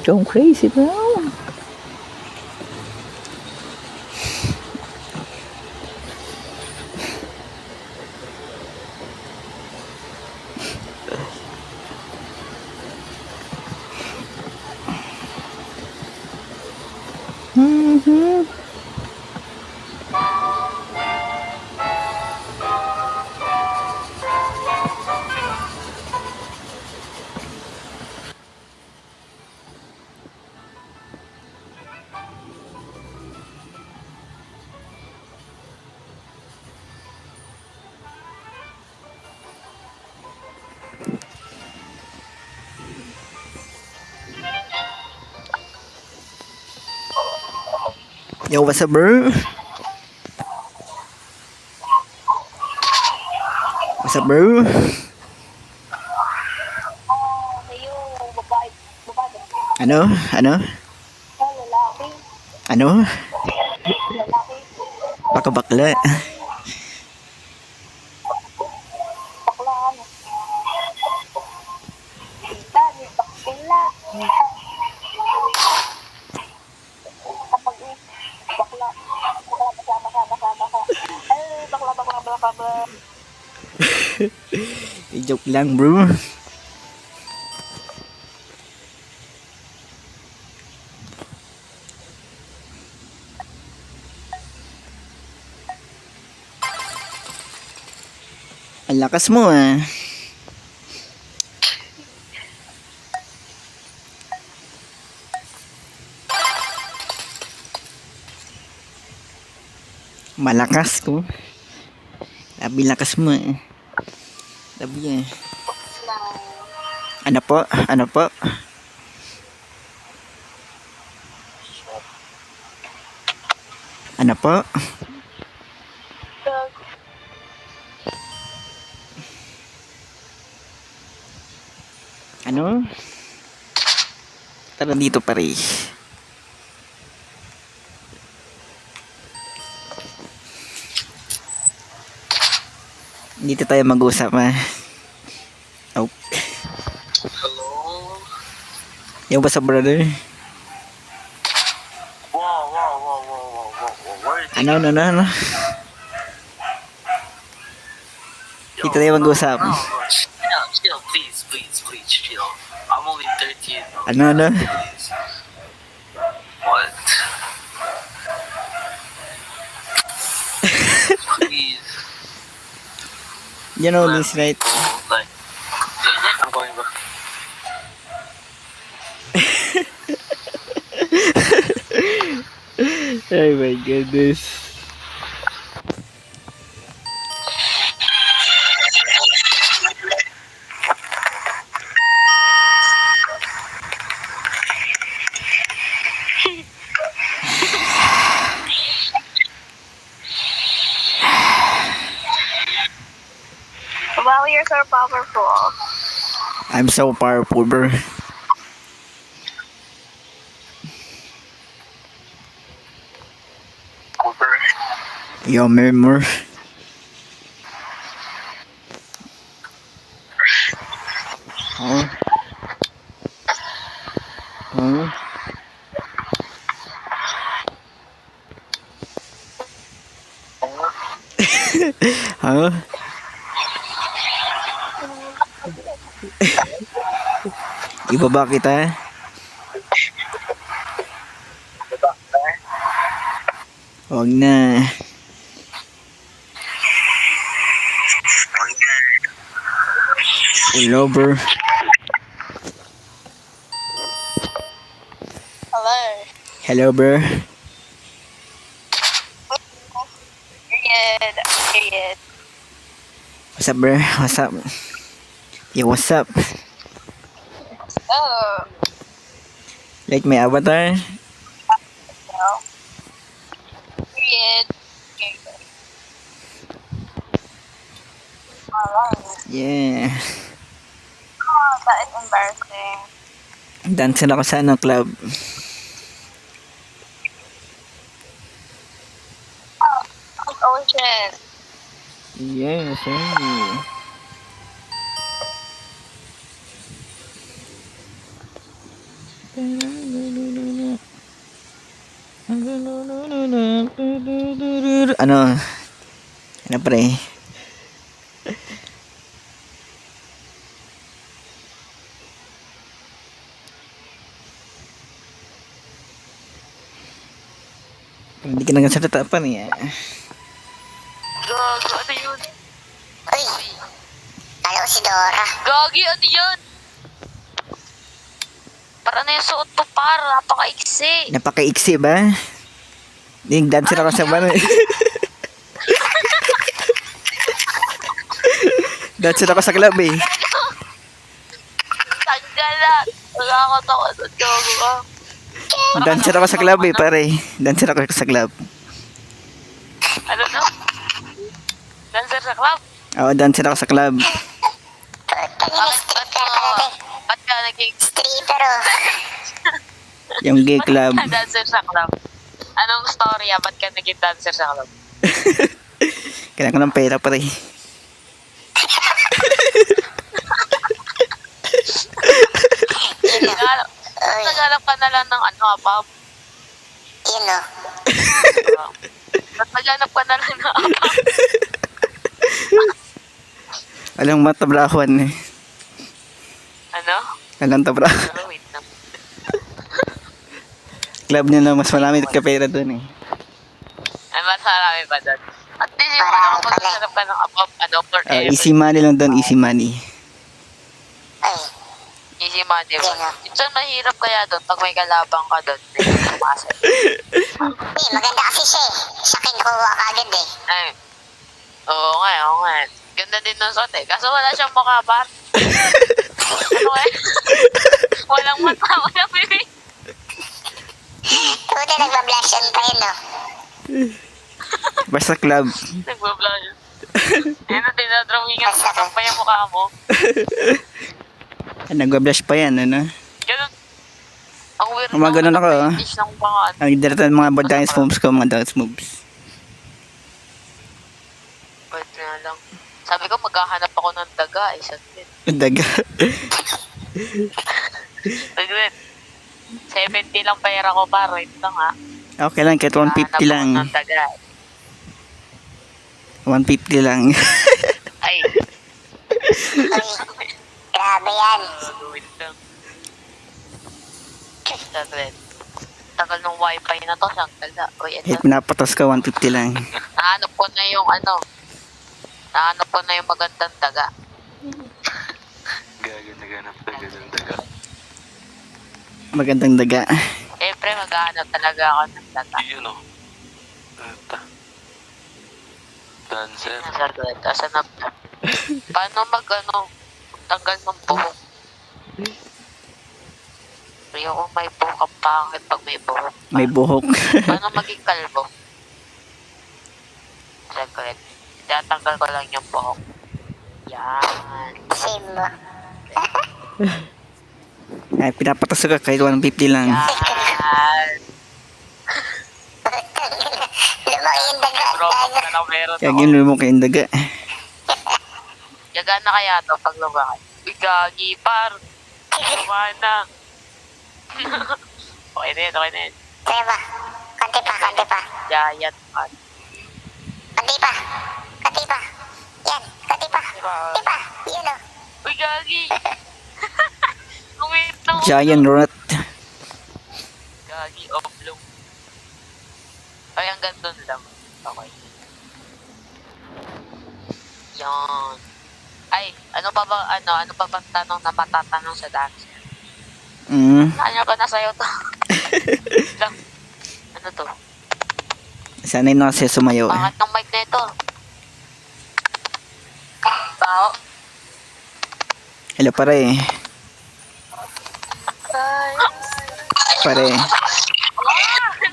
Going crazy now. Yo, what's up, bro? What's up, bro? Ano? Ano? Ano? Baka bakla. Joke lang, bro. Ang lakas mo, ah. Malakas ko. Labi lakas mo, eh. Labi, eh. Ano po? Ano po? Ano po? Ano? Tara dito, pare. Dito tayo mag-usap, ha. Oh. Hello? Yo, what's up, brother? Wow. Where are you Ano? Dito tayo mag-usap. No, chill, please, chill. I'm only 13. Ano? Please. What? Please. You know this, right? Like, I'm going back. Oh my goodness. Wow, you're so powerful. I'm so powerful, bro. Yo, member. Oh. Huh? Ibaba kita. Huwag na. Hello, bro. Hello. Hello, bro. Period. What's up, bro? What's up? Yo, what's up? Oh, Like my avatar? no. Period. Alright. Yeah. Oh, that is embarrassing. Dancer ako sa ano, club. Ocean. Yes, sir. Ano? Ano pre? Hindi ka nagsalita pa niya. Gago, ano yun? Uy, kala ko si Dora. Gagi, ano yun? Para na yung suot mo, para. Napaka-iksi. Napaka-iksi ba? Yung dancer ako sa bano. Dancer ako sa club eh. Tanggalan. Wala ako takot. Gago ka. Dancer ako sa club eh, pare. Dancer ako sa club. Ano na? Dancer sa club? Oo, dancer ako sa club. Kanina stripper ka na din. Ba't ka naging Stripper oh. Yung gay club. dancer sa club? Anong story Ba't ka naging dancer sa club? Kailangan ko ng pera, pare. Yun oh. Uy, Naghanap ka na lang ng ano, apap. yun oh. Ba't naghanap ka na lang ng apap? Walang matabrahuan eh. Ano? Walang tabra. Pero wait lang. Club nila mas marami ka pera dun eh. Ay, mas marami pa doon. At least yung ano, kung naghanap ka ng apap, ano, forever. Easy money lang dun, easy money. Uy, Easy money. Yan, ah. Minsan mahirap kaya doon pag may kalabang ka doon. Pumasok. eh, maganda kasi siya eh. Siya kinukuha ka agad eh. Ay. Oo nga, oo nga. Ganda din ng suot eh. Kaso wala siyang mukha bar. Ano eh? Walang mata, walang bibig. Buti nagbablush on pa yun oh. Basta club. Nagbablash. Yan ang dinadrawingan mo pa yung mukha mo. Nagwa-blush pa yan, ano? Ganun. Ang weird Mga ganun ako, ah. English ng mga ano. Ang direct ng mga dance moves ko, mga dance moves. Wait na lang. Sabi ko maghahanap ako ng daga. Saglit. Daga. Saglit. 70 lang pera ko pa. Wait lang ha. Okay lang, kahit 150 lang. Maghahanap ako ng daga. 150 lang. Ay. Uy, grabe yan. Wait lang. Saglit. Tagal ng wifi na to. Sangkal na. Uy, ito. Kahit pinapatos ka, 150 lang. Nahanap ko na yung ano. Nahanap ko na yung magandang daga. Gaganap na ganun daga. Magandang daga. Siyempre, maghahanap talaga ako ng daga. Yun o. Dancer. Saglit. Asan na? Paano mag ano? Tanggal ng buhok. Ayoko may buhok ang pangit pag may buhok. May buhok. Paano maging kalbo? Saglit. Tatanggal ko lang yung buhok. Yan. Same mo. Ay, pinapatos ka kahit 150 lang. Yan. Lumaki yung daga. Robot na lang meron Kaya ako. ginulo mo kayong daga. Yaga na kaya to pag lumaki. Uy, gagi, par. Lumahan na. Okay na yun, okay na yun. Kaya ba? Konti pa, konti pa. Giant, par. Konti pa. Konti pa. Yan, konti pa. Konti pa. Yun oh. Uy, gagi. Wait lang. Giant rat. Gagi, oblong. Ay, hanggang doon lang. Okay. Yan. Ay, ano pa bang tanong na matatanong sa dance? Ano ba na sa'yo to? Lang. Ano to? Sanay na kasi sumayo eh. Pangat ng mic na ito. Tao. Hello pare. Pare.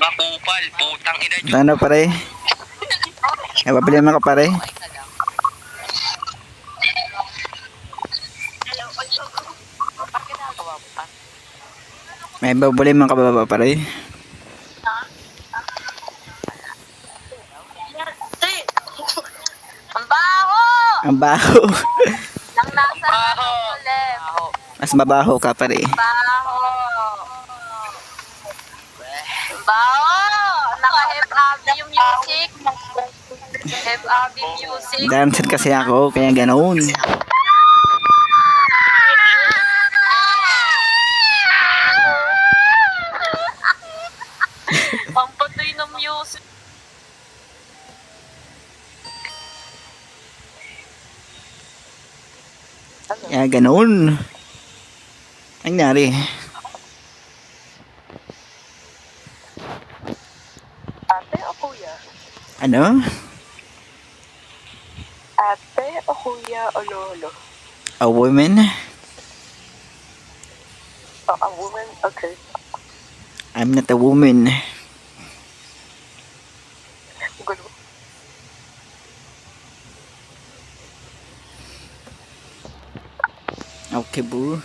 Makupal, putang ina nyo. Ano pare? Ay, babaliman ka pare. Ang ginagawa mo pa? May babaliman ka ba pare? Ang baho! Ang baho. Nang nasa Baho. left. Mas mabaho ka pa rin. Baho. Baho. Naka-hip-abi yung music. Hip-abi music. Dancer kasi ako, kaya ganoon. Pampatoy ng music. Kaya ganoon. Ang nangyari. Ate o kuya? Ano? Ate o kuya o lolo? A woman? Oh, a woman? Okay. I'm not a woman. Gulo. Okay, boo.